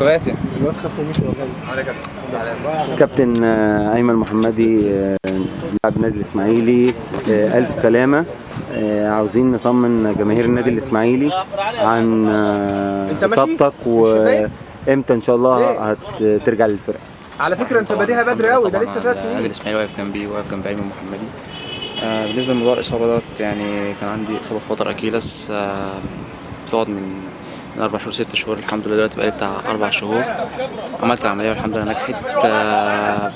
كباتن الواد خاف ومشي والله. كابتن أيمن محمدي لاعب النادي الإسماعيلي، ألف سلامة. عاوزين نطمن جماهير النادي الإسماعيلي عن إصابتك وإمتى إن شاء الله هترجع للفرقة. على فكرة أنت باديها بدري قوي، ده لسه 3 سنين. النادي الإسماعيلي واقف جنبي، واقف جنب أيمن محمدي. بالنسبة لموضوع الإصابة دوت، يعني كان عندي إصابة في وتر أكيلس بتقعد من 4 شهور 6 شهور. الحمد لله دلوقتي بقالي بتاع 4 شهور. عملت العملية والحمد لله نجحت.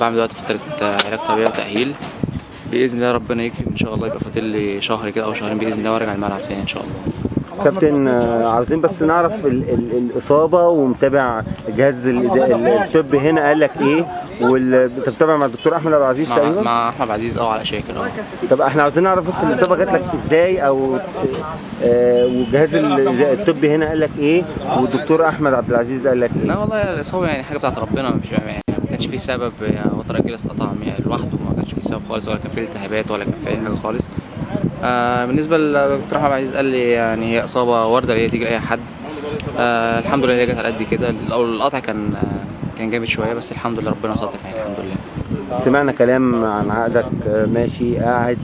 بعمل دلوقتي فترة علاج طبيعي وتأهيل بإذن الله. ربنا يكرم إن شاء الله، يبقى فاضل لي شهر كده أو شهرين بإذن الله وأرجع الملعب تاني إن شاء الله. كابتن عاوزين بس نعرف الإصابة، ومتابع جهاز الطب هنا قال لك إيه، انت بتتابع مع الدكتور احمد عبد العزيز تقريبا؟ مع احمد عبد العزيز على شاكر. طب احنا عاوزين نعرف بس الاصابه جات لك ازاي، او وجهاز الطبي هنا قال لك ايه، والدكتور احمد عبد العزيز قال لك ايه؟ لا والله الاصابه يعني حاجه بتاعت ربنا، مش يعني ما كانش فيه سبب. يعني وتر اكيلس اتقطع لوحده، ما كانش فيه سبب خالص، ولا كان فيه التهابات ولا كان فيه اي حاجه خالص. بالنسبه للدكتور احمد عبد العزيز قال لي يعني هي اصابه وارده اللي هي تيجي لاي حد. الحمد لله هي جت على قد كده. القطع كان جامد شويه، بس الحمد لله ربنا ستر يعني الحمد لله. سمعنا كلام عن عقدك ماشي قاعد،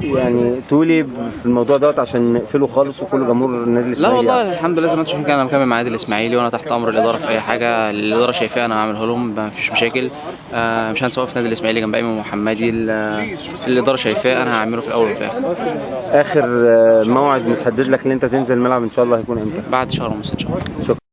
يعني تقولي في الموضوع دوت عشان نقفله خالص وكل جمهور النادي الاسماعيلي؟ لا والله الحمد لله زي ما انتم شايفين، انا مكمل مع النادي الاسماعيلي، وانا تحت امر الاداره في اي حاجه الاداره شايفاها انا هعملها لهم، ما فيش مشاكل. مش هنسى واقف النادي الاسماعيلي جنب ايمن محمدي. الاداره شايفاه انا هعمله في الاول وفي الاخر. اخر موعد متحدد لك ان انت تنزل الملعب ان شاء الله هيكون امتى؟ بعد شهر ونص ان شاء الله. شكرا.